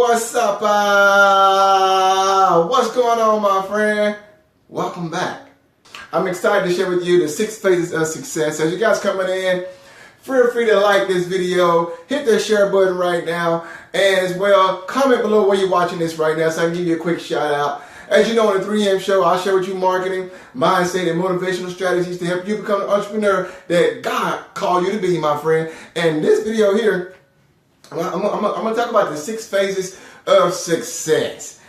What's up? What's going on, my friend? Welcome back. I'm excited to share with you the 6 phases of success. As you guys coming in, feel free to like this video, hit the share button right now, and as well, comment below where you're watching this right now so I can give you a quick shout out. As you know, on the 3M show, I'll share with you marketing, mindset, and motivational strategies to help you become the entrepreneur that God called you to be, my friend. And this video here, I'm going to talk about the 6 phases of success.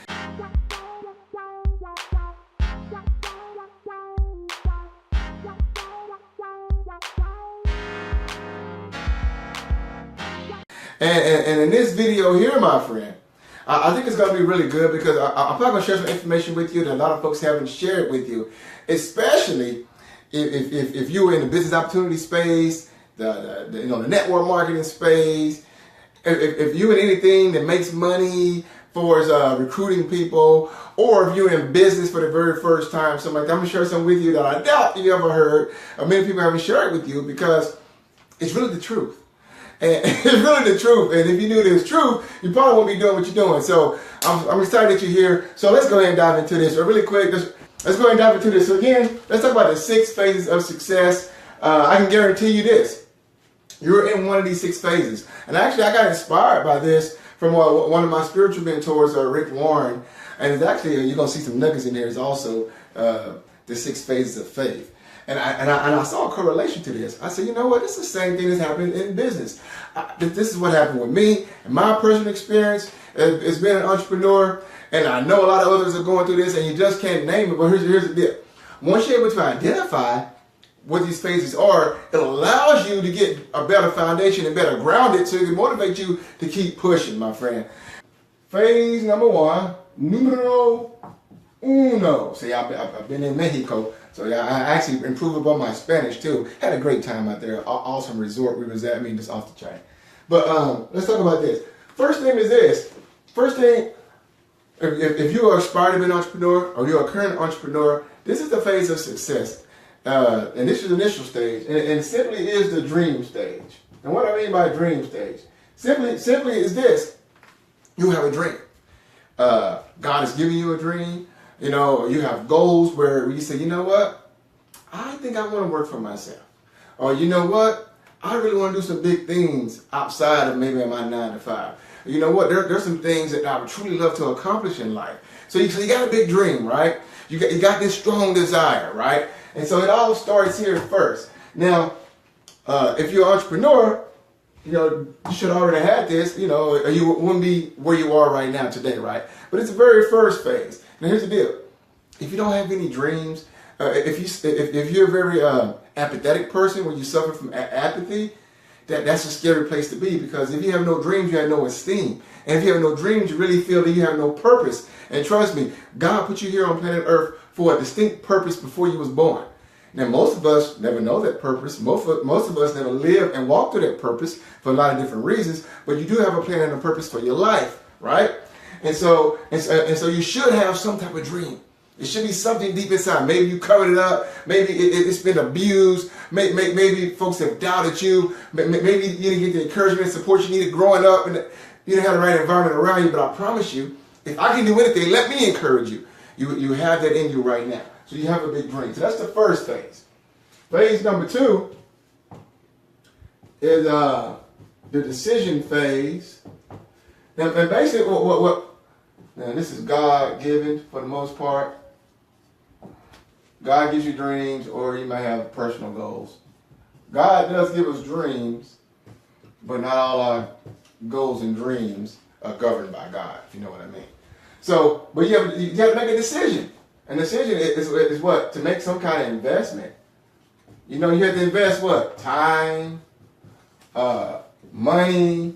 And in this video here, my friend, I think it's going to be really good because I'm probably going to share some information with you that a lot of folks haven't shared with you, especially if you were in the business opportunity space, the network marketing space, if you're in anything that makes money for recruiting people, or if you're in business for the very first time, something like that. I'm going to share something with you that I doubt you ever heard, or many people haven't shared with you, because it's really the truth. And it's really the truth. And if you knew this truth, you probably won't be doing what you're doing. So I'm excited that you're here. So let's go ahead and dive into this. So really quick, let's go ahead and dive into this. So again, let's talk about the 6 phases of success. I can guarantee you this. You're in one of these 6 phases. And actually, I got inspired by this from one of my spiritual mentors, Rick Warren. And it's actually, you're going to see some nuggets in there. It's also the 6 phases of faith. And I saw a correlation to this. I said, you know what? This is the same thing that's happening in business. This is what happened with me and my personal experience as being an entrepreneur. And I know a lot of others are going through this, and you just can't name it. But here's the deal. Once you're able to identify what these phases are, it allows you to get a better foundation and better grounded so it can motivate you to keep pushing, my friend. Phase number 1, numero uno. See, I've been in Mexico. So yeah, I actually improved upon my Spanish too. Had a great time out there. Awesome resort we was at. I mean, just off the chain. But let's talk about this. First thing is this. First thing, if you are aspiring to be an entrepreneur or you're a current entrepreneur, this is the phase of success. And this is the initial stage. And simply is the dream stage. And what I mean by dream stage, simply is this. You have a dream. God is giving you a dream. You know, you have goals where you say, you know what, I think I want to work for myself. Or you know what, I really want to do some big things outside of maybe my 9 to 5. You know what, there's some things that I would truly love to accomplish in life. So you got a big dream, right? You got this strong desire, right? And so it all starts here first. Now, if you're an entrepreneur, you know, you should already have this, you know, or you wouldn't be where you are right now today, right? But it's the very first phase. Now here's the deal. If you don't have any dreams, if you're a very apathetic person, where you suffer from apathy, that's a scary place to be, because if you have no dreams, you have no esteem. And if you have no dreams, you really feel that you have no purpose. And trust me, God put you here on planet Earth for a distinct purpose before you was born. Now, most of us never know that purpose. Most of us never live and walk through that purpose for a lot of different reasons. But you do have a plan and a purpose for your life, right? And so you should have some type of dream. It should be something deep inside. Maybe you covered it up. Maybe it's been abused. Maybe folks have doubted you. Maybe you didn't get the encouragement and support you needed growing up, and you didn't have the right environment around you. But I promise you, if I can do anything, let me encourage you. You have that in you right now. So you have a big dream. So that's the first phase. Phase number 2 is the decision phase. Now, and basically, now this is God-given for the most part. God gives you dreams, or you might have personal goals. God does give us dreams, but not all our goals and dreams are governed by God, if you know what I mean. So, but you have to make a decision. And the decision is what? To make some kind of investment. You know, you have to invest what? Time, money,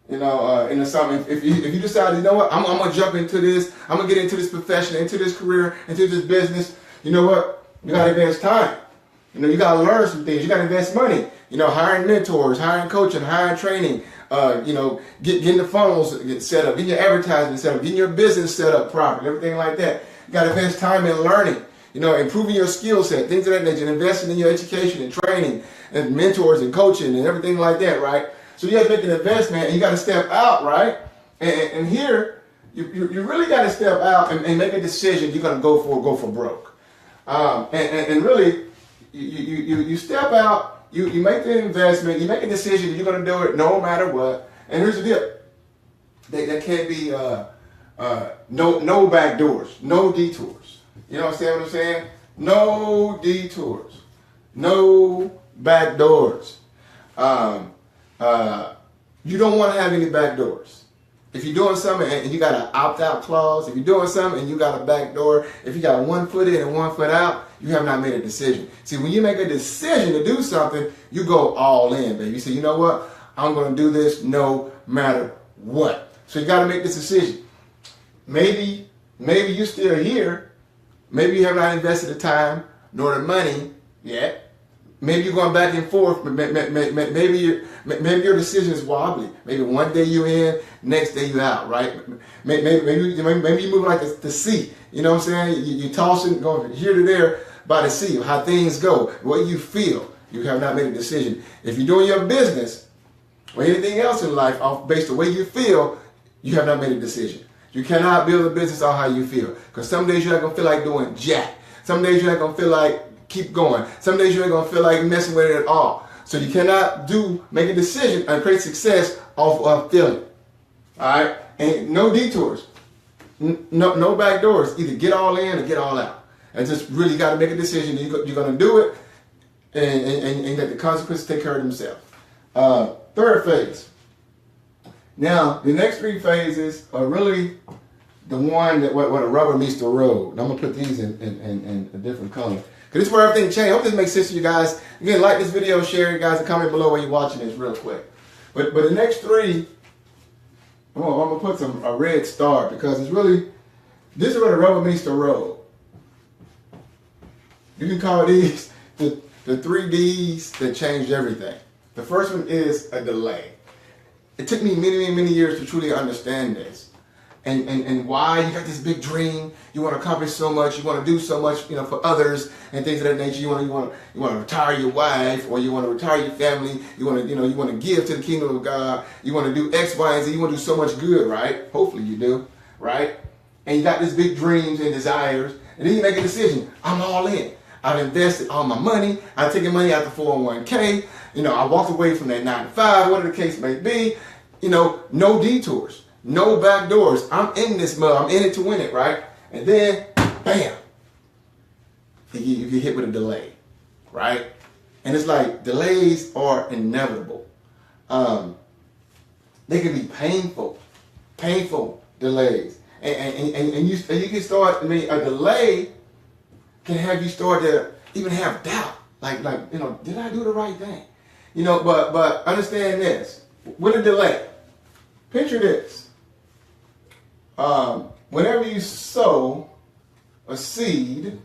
you know, into something. If you decide, you know what, I'm going to jump into this, I'm going to get into this profession, into this career, into this business, you know what, you got to invest time. You know, you got to learn some things. You got to invest money. You know, hiring mentors, hiring coaching, hiring training, you know, getting the funnels set up, getting your advertising set up, getting your business set up properly, everything like that. You got to invest time in learning. You know, improving your skill set, things of that nature, investing in your education and training and mentors and coaching and everything like that, right? So you have to make an investment and you got to step out, right? And here, you really got to step out and make a decision. You're going to go for broke. And really, you step out, you make the investment, you make a decision, you're going to do it no matter what. And here's the deal. There can't be no back doors, no detours. You understand what I'm saying? No detours, no back doors. You don't want to have any back doors. If you're doing something and you got an opt-out clause, if you're doing something and you got a back door, if you got 1 foot in and 1 foot out, you have not made a decision. See, when you make a decision to do something, you go all in, baby. You say, you know what? I'm going to do this no matter what. So you got to make this decision. Maybe you're still here. Maybe you have not invested the time nor the money yet. Maybe you're going back and forth. Maybe your decision is wobbly. Maybe one day you're in, next day you're out, right? Maybe you move like the sea. You know what I'm saying? You tossing, going here to there by the sea. How things go, what you feel. You have not made a decision. If you're doing your business or anything else in life based on the way you feel, you have not made a decision. You cannot build a business on how you feel. Because some days you're not going to feel like doing jack. Some days you're not going to feel like keep going. Some days you ain't gonna feel like messing with it at all. So you cannot make a decision and create success off of feeling. All right, and no detours, no back doors. Either get all in or get all out. And just really got to make a decision. You're gonna do it, and let the consequences take care of themselves. Third phase. Now the next 3 phases are really the one that where the rubber meets the road. And I'm gonna put these in a different color. Because this is where everything changed. I hope this makes sense to you guys. Again, like this video, share it, guys, and comment below where you're watching this real quick. But the next 3, I'm going to put a red star because it's really, this is where the rubber meets the road. You can call these the 3 Ds that changed everything. The first one is a delay. It took me many years to truly understand this. And why you got this big dream, you want to accomplish so much, you want to do so much, for others and things of that nature. You want to retire your wife, or you want to retire your family. You want to give to the kingdom of God. You want to do X, Y, and Z. You want to do so much good, right? Hopefully you do, right? And you got these big dreams and desires, and then you make a decision. I'm all in. I've invested all my money. I've taken money out the 401k. I walked away from that 9 to 5, whatever the case may be. No detours. No back doors. I'm in this mud. I'm in it to win it, right? And then, bam, you get hit with a delay, right? And it's like delays are inevitable. They can be painful delays. And you can start. A delay can have you start to even have doubt, like did I do the right thing? But understand this. With a delay, picture this. Whenever you sow a seed,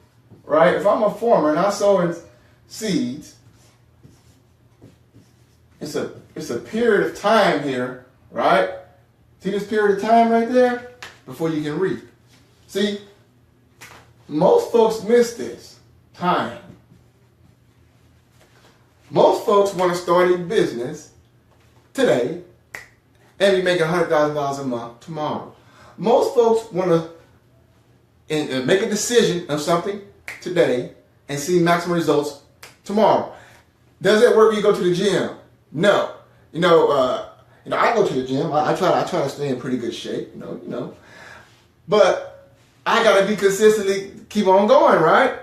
right? If I'm a farmer and I sow in seeds, it's a period of time here, right? See this period of time right there before you can reap. See, most folks miss this time. Most folks want to start a business today and be making $100,000 a month tomorrow. Most folks want to make a decision of something today and see maximum results tomorrow. Does that work when you go to the gym? No. I go to the gym. I try to stay in pretty good shape. But I gotta be consistently keep on going, right?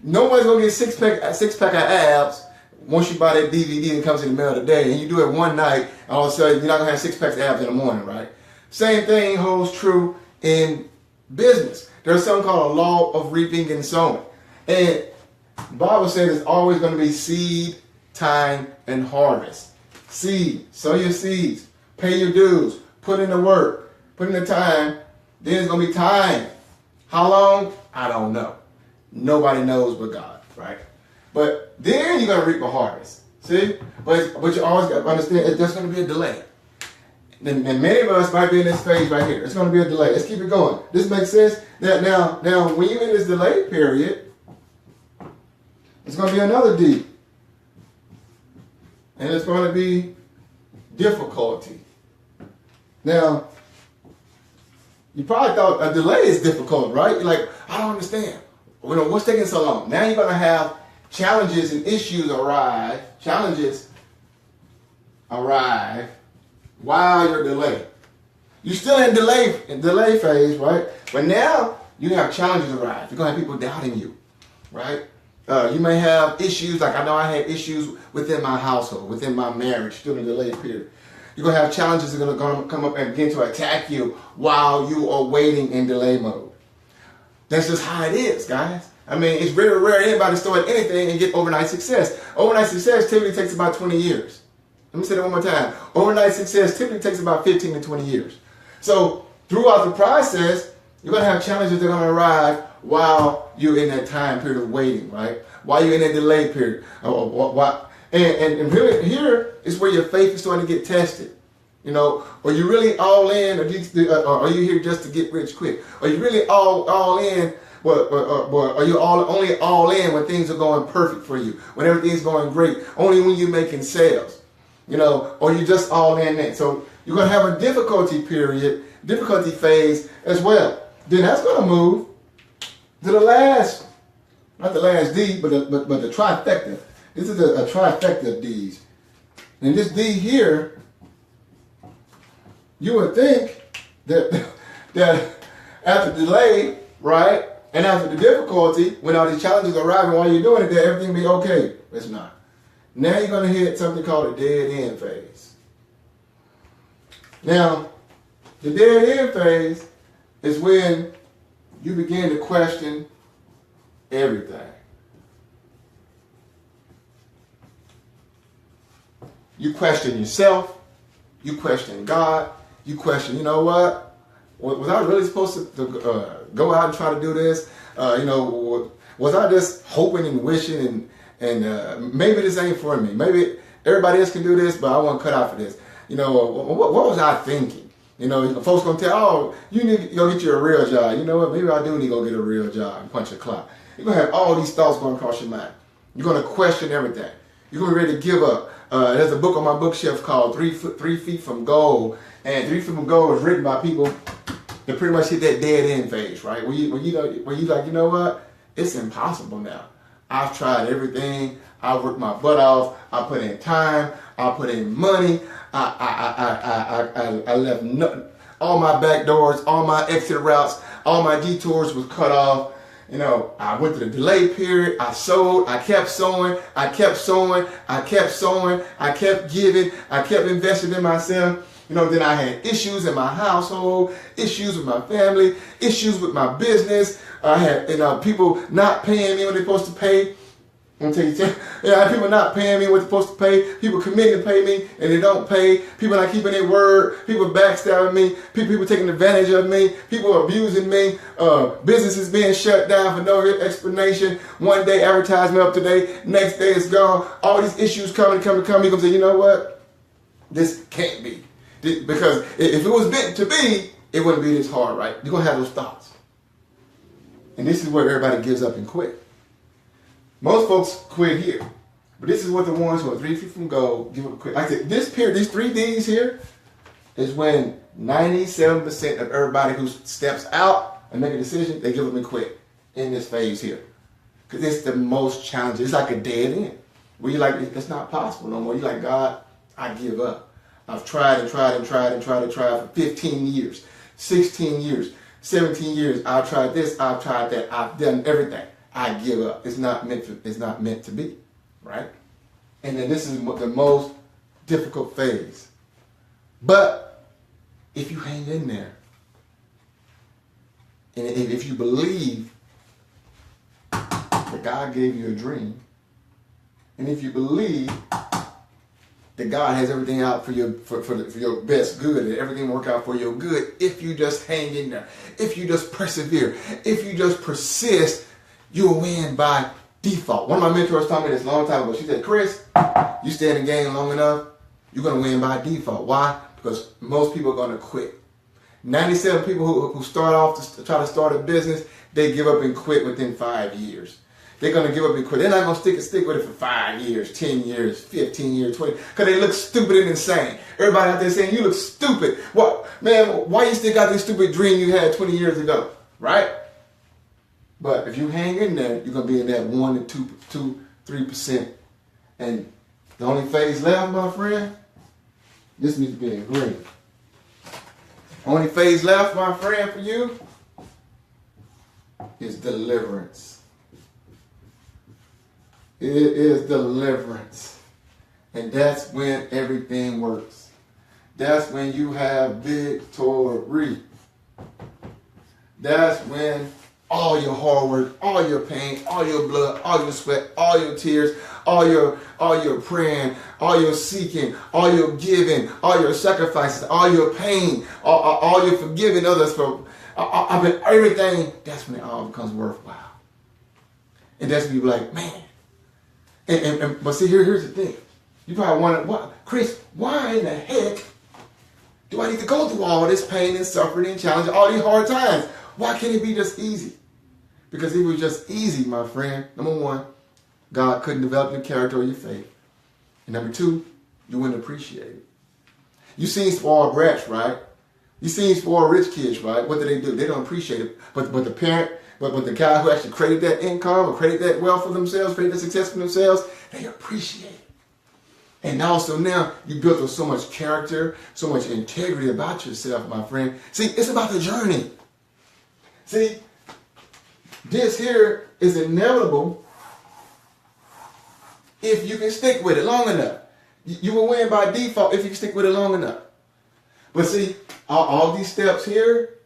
Nobody's gonna get six pack of abs once you buy that DVD that comes in the middle of the day, and you do it one night, and all of a sudden you're not gonna have 6 packs of abs in the morning, right? Same thing holds true in business. There's something called a law of reaping and sowing. And the Bible says it's always going to be seed, time, and harvest. Seed, sow your seeds, pay your dues, put in the work, put in the time. Then it's going to be time. How long? I don't know. Nobody knows but God, right? But then you're going to reap a harvest. See? But you always got to understand there's going to be a delay. And many of us might be in this phase right here. It's going to be a delay. Let's keep it going. This makes sense? Now, when you're in this delay period, it's going to be another D. And it's going to be difficulty. Now, You probably thought a delay is difficult, right? You're like, I don't understand. What's taking so long? Now you're going to have challenges and issues arrive. Challenges arrive while you're delayed. You're still in delay phase, right? But now you have challenges arrive. You're going to have people doubting you, right? You may have issues, like I know I had issues within my household, within my marriage, still in the delay period. You're going to have challenges that are going to come up and begin to attack you while you are waiting in delay mode. That's just how it is, guys. I mean, it's very rare anybody start anything and get overnight success. Overnight success typically takes about 20 years. Let me say that one more time. Overnight success typically takes about 15 to 20 years. So throughout the process, you're going to have challenges that are going to arrive while you're in that time period of waiting, right? While you're in that delay period. And really, here is where your faith is starting to get tested. You know, are you really all in, or are you here just to get rich quick? Are you really all in? Or are you only all in when things are going perfect for you, when everything's going great, only when you're making sales? You know, or you just all in then? So you're going to have a difficulty phase as well. Then that's going to move to the last, not the last D, but the trifecta. This is a trifecta of D's. And this D here, you would think that after delay, right, and after the difficulty, when all these challenges are arriving while you're doing it, that everything will be okay. It's not. Now you're going to hit something called a dead end phase. Now, the dead end phase is when you begin to question everything. You question yourself. You question God. You question, you know what? Was I really supposed to go out and try to do this? Was I just hoping and wishing and maybe this ain't for me? Maybe everybody else can do this, but I want to cut out for this. You know, what was I thinking? You know, folks gonna tell, oh, you need to go get you a real job. You know what? Maybe I do need to go get a real job and punch a clock. You're gonna have all these thoughts going across your mind. You're gonna question everything. You're gonna be ready to give up. There's a book on my bookshelf called 3 Feet from Gold, and 3 Feet from Gold is written by people that pretty much hit that dead end phase, right? Where you like, you know what? It's impossible now. I've tried everything. I worked my butt off. I put in time. I put in money. I left all my back doors, all my exit routes, all my detours was cut off. You know, I went through the delay period. I sold. I kept sowing. I kept sowing. I kept sowing. I kept giving. I kept investing in myself. You know, then I had issues in my household, issues with my family, issues with my business. I had, people not paying me what they're supposed to pay. I'm gonna tell you, I had people not paying me what they're supposed to pay. People committing to pay me and they don't pay. People not keeping their word. People backstabbing me. People taking advantage of me. People abusing me. Businesses being shut down for no explanation. One day advertisement up today, next day it's gone. All these issues coming. You're gonna say, you know what? This can't be. Because if it was meant to be, it wouldn't be this hard, right? You're going to have those thoughts. And this is where everybody gives up and quit. Most folks quit here. But this is what the ones who are 3 feet from gold give up and quit. Like I said, this period, these 3 Ds here, is when 97% of everybody who steps out and make a decision, they give up and quit in this phase here. Because it's the most challenging. It's like a dead end. Where you're like, it's not possible no more. You're like, God, I give up. I've tried for 15 years, 16 years, 17 years. I've tried this, I've tried that, I've done everything. I give up. It's not meant to be, right? And then this is the most difficult phase. But if you hang in there, and if you believe that God gave you a dream, and if you believe that God has everything out for your best good, and everything work out for your good, if you just hang in there, if you just persevere, if you just persist, you'll win by default. One of my mentors told me this a long time ago. She said, Chris, you stay in the game long enough, you're going to win by default. Why? Because most people are going to quit. 97 people who start off to try to start a business, they give up and quit within 5 years. they're going to give up and quit. They're not going to stick with it for 5 years, 10 years, 15 years, 20, because they look stupid and insane. Everybody out there saying, you look stupid. What, man, why you still got this stupid dream you had 20 years ago, right? But if you hang in there, you're going to be in that 1 to 3%. And the only phase left, my friend, this needs to be in green. Only phase left, my friend, for you is deliverance. It is deliverance. And that's when everything works. That's when you have victory. That's when all your hard work, all your pain, all your blood, all your sweat, all your tears, all your praying, all your seeking, all your giving, all your sacrifices, all your pain, all your forgiving others for everything, that's when it all becomes worthwhile. And that's when you're like, man. But see, here's the thing. You probably wonder, Chris, why in the heck do I need to go through all this pain and suffering and challenge, all these hard times? Why can't it be just easy? Because if it was just easy, my friend, number one, God couldn't develop your character or your faith. And number two, you wouldn't appreciate it. You seen spoiled brats, right? You seen spoiled rich kids, right? What do? They don't appreciate it. But the parent, but the guy who actually created that income or created that wealth for themselves, created that success for themselves, they appreciate it. And also now you built up so much character, so much integrity about yourself, my friend. See, it's about the journey. See, this here is inevitable if you can stick with it long enough. You will win by default if you can stick with it long enough. But see, all these steps here,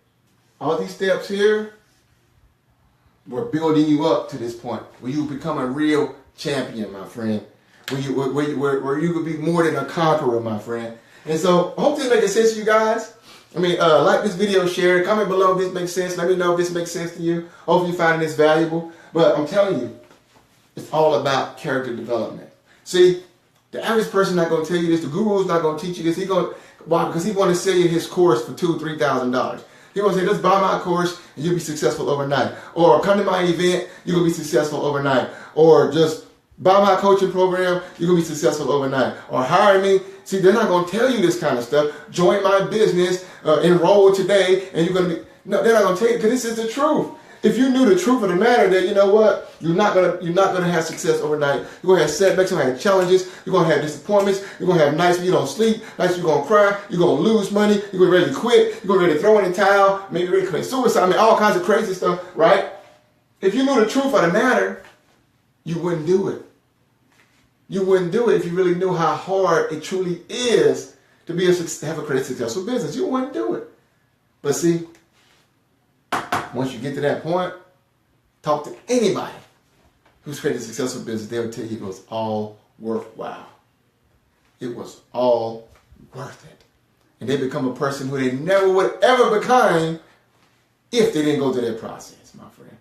we're building you up to this point where you become a real champion, my friend. Where you could be more than a conqueror, my friend. And so, I hope this makes sense to you guys. I mean, like this video, share it, comment below if this makes sense. Let me know if this makes sense to you. Hopefully you find this valuable. But I'm telling you, it's all about character development. See, the average person not going to tell you this. The guru is not going to teach you this. Why? Because he want to sell you his course for $2,000, $3,000. He going to say, just buy my course and you'll be successful overnight. Or come to my event, you're going to be successful overnight. Or just buy my coaching program, you're going to be successful overnight. Or hire me. See, they're not going to tell you this kind of stuff. Join my business, enroll today, and you're going to be... No, they're not going to tell you, because this is the truth. If you knew the truth of the matter, that you know what, you're not gonna have success overnight. You're gonna have setbacks, you're gonna have challenges, you're gonna have disappointments, you're gonna have nights when you don't sleep, nights you're gonna cry, you're gonna lose money, you're gonna ready to quit, you're gonna ready to throw in the towel, maybe ready to commit suicide, I mean all kinds of crazy stuff, right? If you knew the truth of the matter, you wouldn't do it. You wouldn't do it if you really knew how hard it truly is to have a creative, successful business. You wouldn't do it. But see, once you get to that point, talk to anybody who's created a successful business. They'll tell you it was all worthwhile. It was all worth it. And they become a person who they never would ever become if they didn't go through that process, my friend.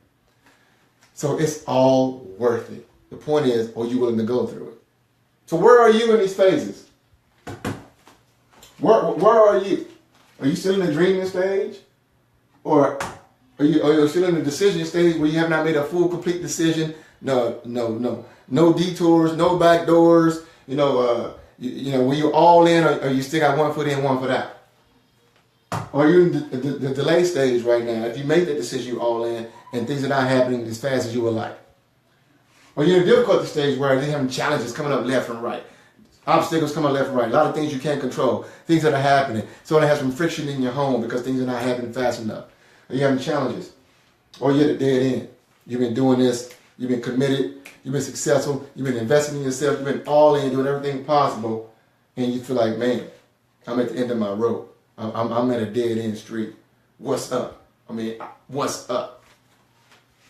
So it's all worth it. The point is, are you willing to go through it? So where are you in these phases? Where are you? Are you still in the dreaming stage? Or are you still in the decision stage where you have not made a full, complete decision? No detours, no back doors. When you're all in, or you still got one foot in, one foot out. Or you're in the delay stage right now. If you make that decision, you're all in, and things are not happening as fast as you would like. Or you're in a difficulty stage where they're having challenges coming up left and right. Obstacles coming left and right. A lot of things you can't control. Things that are happening. So it has some friction in your home because things are not happening fast enough. Or you're having challenges. Or you're at the dead end. You've been doing this. You've been committed. You've been successful. You've been investing in yourself. You've been all in, doing everything possible. And you feel like, man, I'm at the end of my road. I'm at a dead end street. What's up? What's up?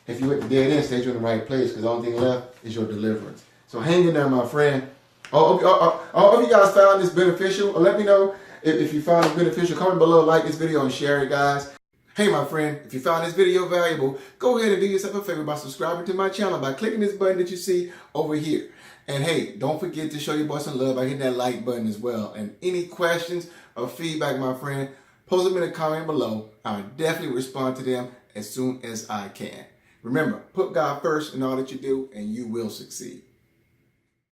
If you're at the dead end stage, you're in the right place, because the only thing left is your deliverance. So hang in there, my friend. I hope you guys found this beneficial. Or let me know if you found it beneficial. Comment below, like this video, and share it, guys. Hey, my friend, if you found this video valuable, go ahead and do yourself a favor by subscribing to my channel by clicking this button that you see over here. And hey, don't forget to show your boy some love by hitting that like button as well. And any questions or feedback, my friend, post them in the comment below. I'll definitely respond to them as soon as I can. Remember, put God first in all that you do, and you will succeed.